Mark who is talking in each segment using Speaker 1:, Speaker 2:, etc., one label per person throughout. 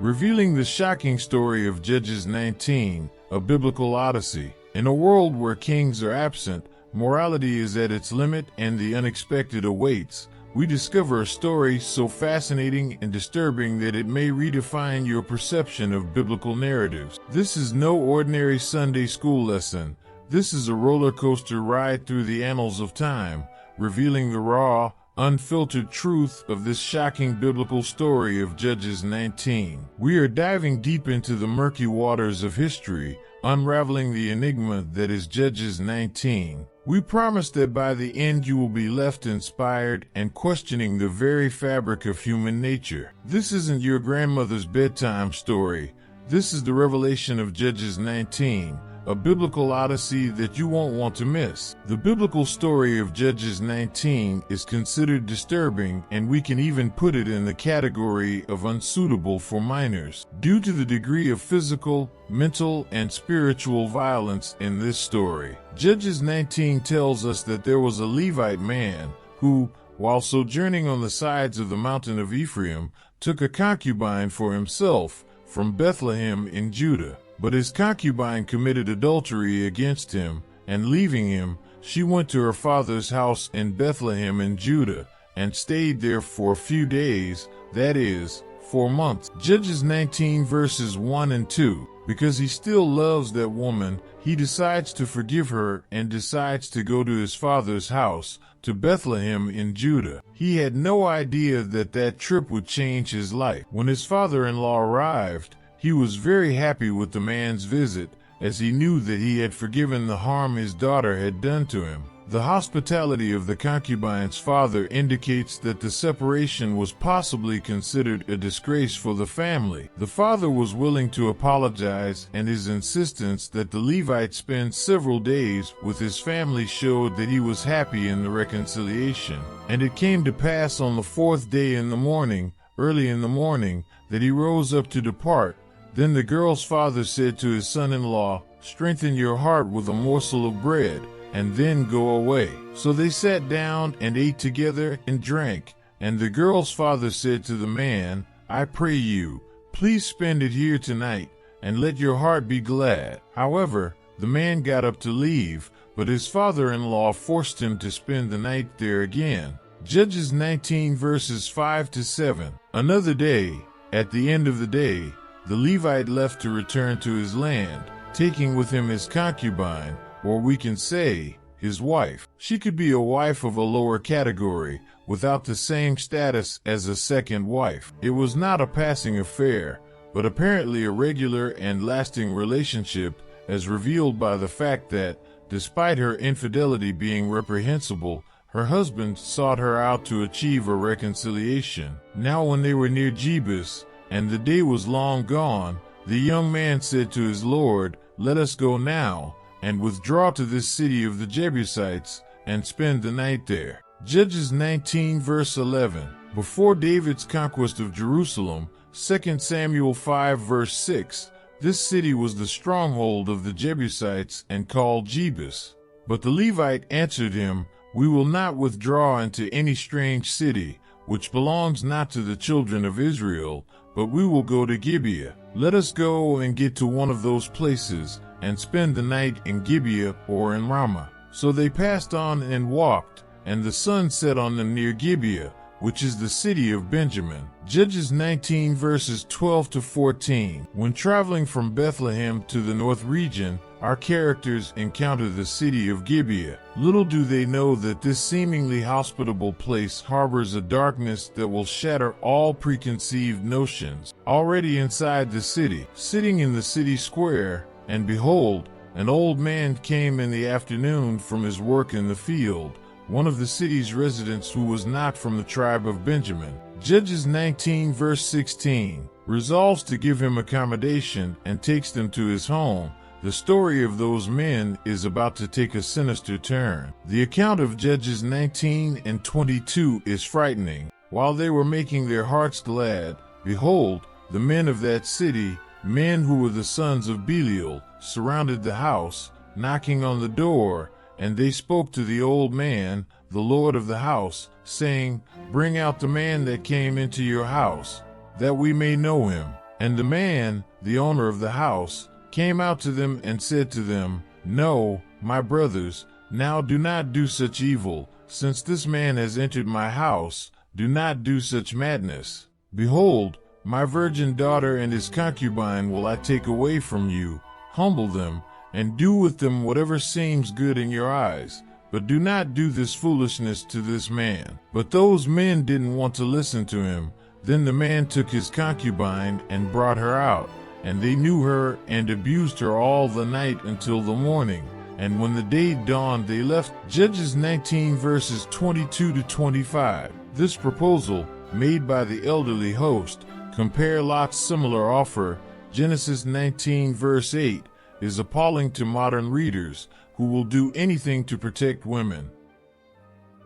Speaker 1: revealing the shocking story of Judges 19, a biblical odyssey. In a world where kings are absent, morality is at its limit, and the unexpected awaits, we discover a story so fascinating and disturbing that it may redefine your perception of biblical narratives. This is no ordinary Sunday school lesson. This is a roller coaster ride through the annals of time, revealing the raw, unfiltered truth of this shocking biblical story of Judges 19. We are diving deep into the murky waters of history, unraveling the enigma that is Judges 19. We promise that by the end you will be left inspired and questioning the very fabric of human nature. This isn't your grandmother's bedtime story. This is the revelation of Judges 19, a biblical odyssey that you won't want to miss. The biblical story of Judges 19 is considered disturbing, and we can even put it in the category of unsuitable for minors, due to the degree of physical, mental, and spiritual violence in this story. Judges 19 tells us that there was a Levite man who, while sojourning on the sides of the mountain of Ephraim, took a concubine for himself from Bethlehem in Judah. But his concubine committed adultery against him, and leaving him, she went to her father's house in Bethlehem in Judah, and stayed there for a few days, that is, 4 months. Judges 19 verses 1 and 2. Because he still loves that woman, he decides to forgive her and decides to go to his father's house, to Bethlehem in Judah. He had no idea that that trip would change his life. When his father-in-law arrived, he was very happy with the man's visit, as he knew that he had forgiven the harm his daughter had done to him. The hospitality of the concubine's father indicates that the separation was possibly considered a disgrace for the family. The father was willing to apologize, and his insistence that the Levite spend several days with his family showed that he was happy in the reconciliation. And it came to pass on the 4th day in the morning, early in the morning, that he rose up to depart. Then the girl's father said to his son-in-law, "Strengthen your heart with a morsel of bread, and then go away." So they sat down and ate together and drank. And the girl's father said to the man, "I pray you, please spend it here tonight, and let your heart be glad." However, the man got up to leave, but his father-in-law forced him to spend the night there again. Judges 19 verses 5 to 7. Another day, at the end of the day, the Levite left to return to his land, taking with him his concubine, or we can say, his wife. She could be a wife of a lower category, without the same status as a second wife. It was not a passing affair, but apparently a regular and lasting relationship, as revealed by the fact that, despite her infidelity being reprehensible, her husband sought her out to achieve a reconciliation. Now when they were near Jebus, and the day was long gone, the young man said to his lord, "Let us go now, and withdraw to this city of the Jebusites, and spend the night there." Judges 19 verse 11. Before David's conquest of Jerusalem, 2 Samuel 5 verse 6, this city was the stronghold of the Jebusites and called Jebus. But the Levite answered him, "We will not withdraw into any strange city, which belongs not to the children of Israel, but we will go to Gibeah. Let us go and get to one of those places, and spend the night in Gibeah or in Ramah." So they passed on and walked, and the sun set on them near Gibeah, which is the city of Benjamin. Judges 19 verses 12 to 14. When traveling from Bethlehem to the north region, our characters encounter the city of Gibeah. Little do they know that this seemingly hospitable place harbors a darkness that will shatter all preconceived notions. Already inside the city, sitting in the city square, and behold, an old man came in the afternoon from his work in the field, one of the city's residents who was not from the tribe of Benjamin. Judges 19 verse 16, resolves to give him accommodation and takes them to his home. The story of those men is about to take a sinister turn. The account of Judges 19 and 22 is frightening. While they were making their hearts glad, behold, the men of that city, men who were the sons of Belial, surrounded the house, knocking on the door, and they spoke to the old man, the lord of the house, saying, "Bring out the man that came into your house, that we may know him." And the man, the owner of the house, came out to them and said to them, No, my brothers, now do not do such evil. Since this man has entered my house, do not do such madness. Behold, my virgin daughter and his concubine will I take away from you. Humble them, and do with them whatever seems good in your eyes. But do not do this foolishness to this man. But those men didn't want to listen to him. Then the man took his concubine and brought her out. And they knew her and abused her all the night until the morning. And when the day dawned, they left. Judges 19 verses 22 to 25. This proposal, made by the elderly host, compare Lot's similar offer, Genesis 19 verse 8, is appalling to modern readers who will do anything to protect women.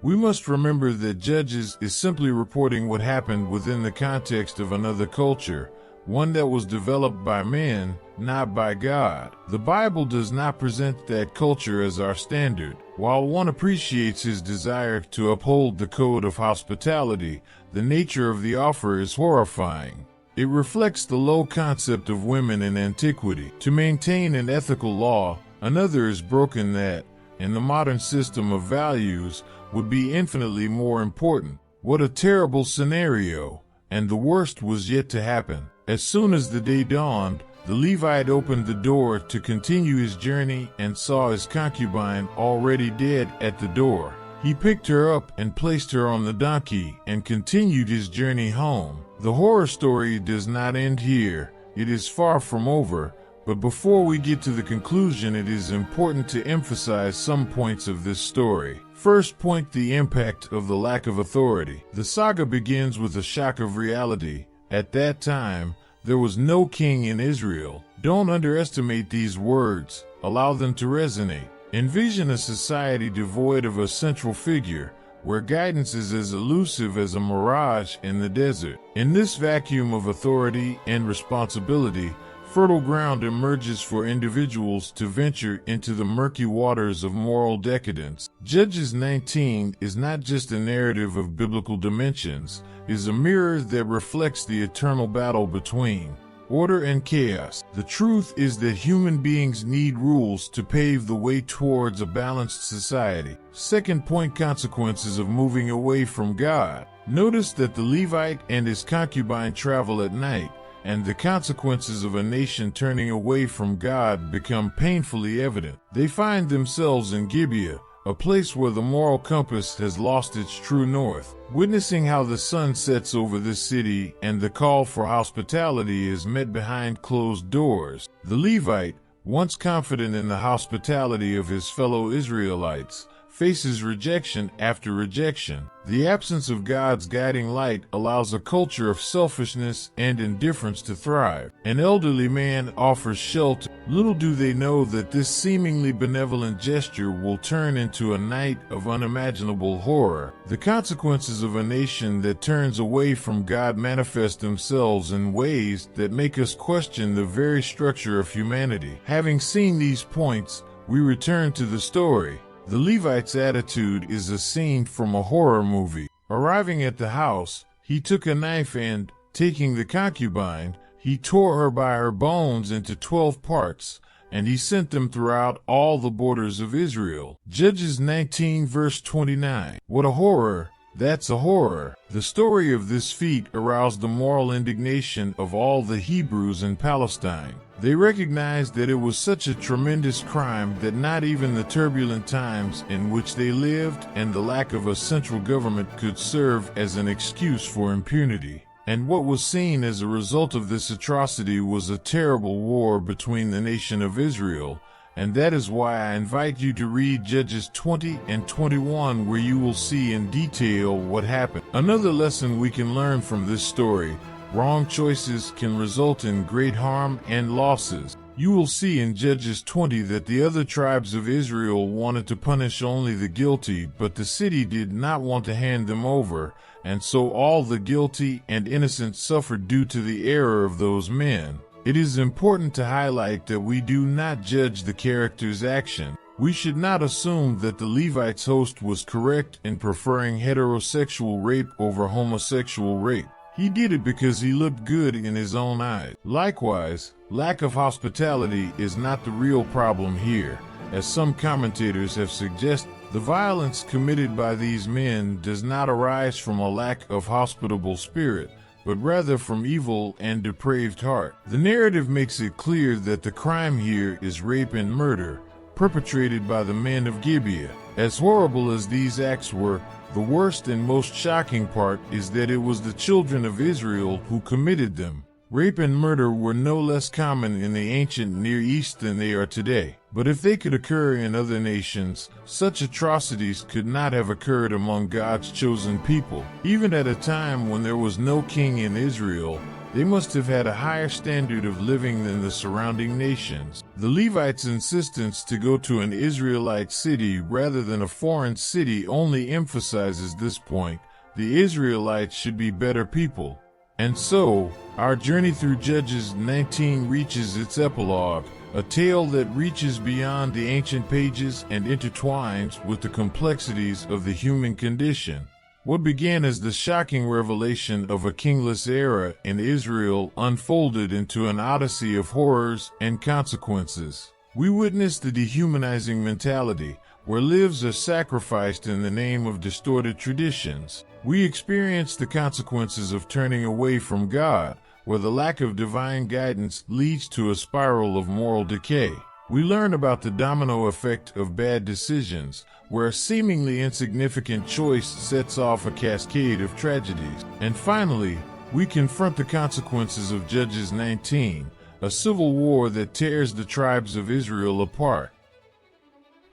Speaker 1: We must remember that Judges is simply reporting what happened within the context of another culture, one that was developed by men, not by God. The Bible does not present that culture as our standard. While one appreciates his desire to uphold the code of hospitality, the nature of the offer is horrifying. It reflects the low concept of women in antiquity. To maintain an ethical law, another is broken that, in the modern system of values, would be infinitely more important. What a terrible scenario! And the worst was yet to happen. As soon as the day dawned, the Levite opened the door to continue his journey and saw his concubine already dead at the door. He picked her up and placed her on the donkey and continued his journey home. The horror story does not end here. It is far from over. But before we get to the conclusion, it is important to emphasize some points of this story. First point, the impact of the lack of authority. The saga begins with a shock of reality. At that time, there was no king in Israel. Don't underestimate these words. Allow them to resonate. Envision a society devoid of a central figure, where guidance is as elusive as a mirage in the desert. In this vacuum of authority and responsibility, fertile ground emerges for individuals to venture into the murky waters of moral decadence. Judges 19 is not just a narrative of biblical dimensions, it is a mirror that reflects the eternal battle between order and chaos. The truth is that human beings need rules to pave the way towards a balanced society. Second point, consequences of moving away from God. Notice that the Levite and his concubine travel at night, and the consequences of a nation turning away from God become painfully evident. They find themselves in Gibeah, a place where the moral compass has lost its true north. Witnessing how the sun sets over this city and the call for hospitality is met behind closed doors. The Levite, once confident in the hospitality of his fellow Israelites, faces rejection after rejection. The absence of God's guiding light allows a culture of selfishness and indifference to thrive. An elderly man offers shelter. Little do they know that this seemingly benevolent gesture will turn into a night of unimaginable horror. The consequences of a nation that turns away from God manifest themselves in ways that make us question the very structure of humanity. Having seen these points, we return to the story. The Levite's attitude is a scene from a horror movie. Arriving at the house, he took a knife and, taking the concubine, he tore her by her bones into 12 parts, and he sent them throughout all the borders of Israel. Judges 19 verse 29. What a horror! That's a horror. The story of this feat aroused the moral indignation of all the Hebrews in Palestine. They recognized that it was such a tremendous crime that not even the turbulent times in which they lived and the lack of a central government could serve as an excuse for impunity. And what was seen as a result of this atrocity was a terrible war between the nation of Israel, and that is why I invite you to read Judges 20 and 21, where you will see in detail what happened. Another lesson we can learn from this story: wrong choices can result in great harm and losses. You will see in Judges 20 that the other tribes of Israel wanted to punish only the guilty, but the city did not want to hand them over, and so all the guilty and innocent suffered due to the error of those men. It is important to highlight that we do not judge the character's action. We should not assume that the Levite's host was correct in preferring heterosexual rape over homosexual rape. He did it because he looked good in his own eyes. Likewise, lack of hospitality is not the real problem here. As some commentators have suggested, the violence committed by these men does not arise from a lack of hospitable spirit, but rather from evil and depraved heart. The narrative makes it clear that the crime here is rape and murder, perpetrated by the men of Gibeah. As horrible as these acts were, the worst and most shocking part is that it was the children of Israel who committed them. Rape and murder were no less common in the ancient Near East than they are today. But if they could occur in other nations, such atrocities could not have occurred among God's chosen people. Even at a time when there was no king in Israel, they must have had a higher standard of living than the surrounding nations. The Levites' insistence to go to an Israelite city rather than a foreign city only emphasizes this point. The Israelites should be better people. And so, our journey through Judges 19 reaches its epilogue, a tale that reaches beyond the ancient pages and intertwines with the complexities of the human condition. What began as the shocking revelation of a kingless era in Israel unfolded into an odyssey of horrors and consequences. We witnessed the dehumanizing mentality, where lives are sacrificed in the name of distorted traditions. We experience the consequences of turning away from God, where the lack of divine guidance leads to a spiral of moral decay. We learn about the domino effect of bad decisions, where a seemingly insignificant choice sets off a cascade of tragedies. And finally, we confront the consequences of Judges 19, a civil war that tears the tribes of Israel apart.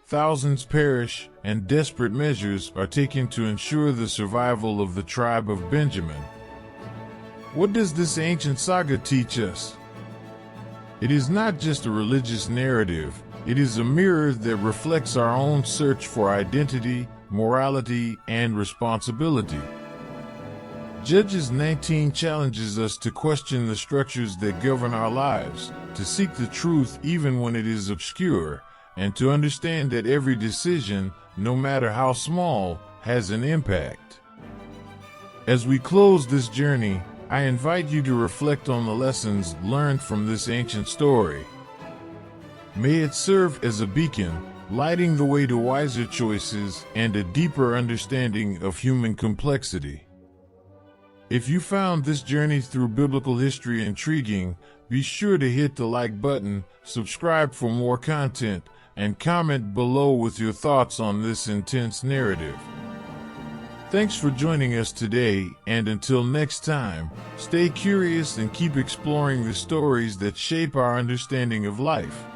Speaker 1: Thousands perish, and desperate measures are taken to ensure the survival of the tribe of Benjamin. What does this ancient saga teach us? It is not just a religious narrative, it is a mirror that reflects our own search for identity, morality, and responsibility. Judges 19 challenges us to question the structures that govern our lives, to seek the truth even when it is obscure, and to understand that every decision, no matter how small, has an impact. As we close this journey, I invite you to reflect on the lessons learned from this ancient story. May it serve as a beacon, lighting the way to wiser choices and a deeper understanding of human complexity. If you found this journey through biblical history intriguing, be sure to hit the like button, subscribe for more content, and comment below with your thoughts on this intense narrative. Thanks for joining us today, and until next time, stay curious and keep exploring the stories that shape our understanding of life.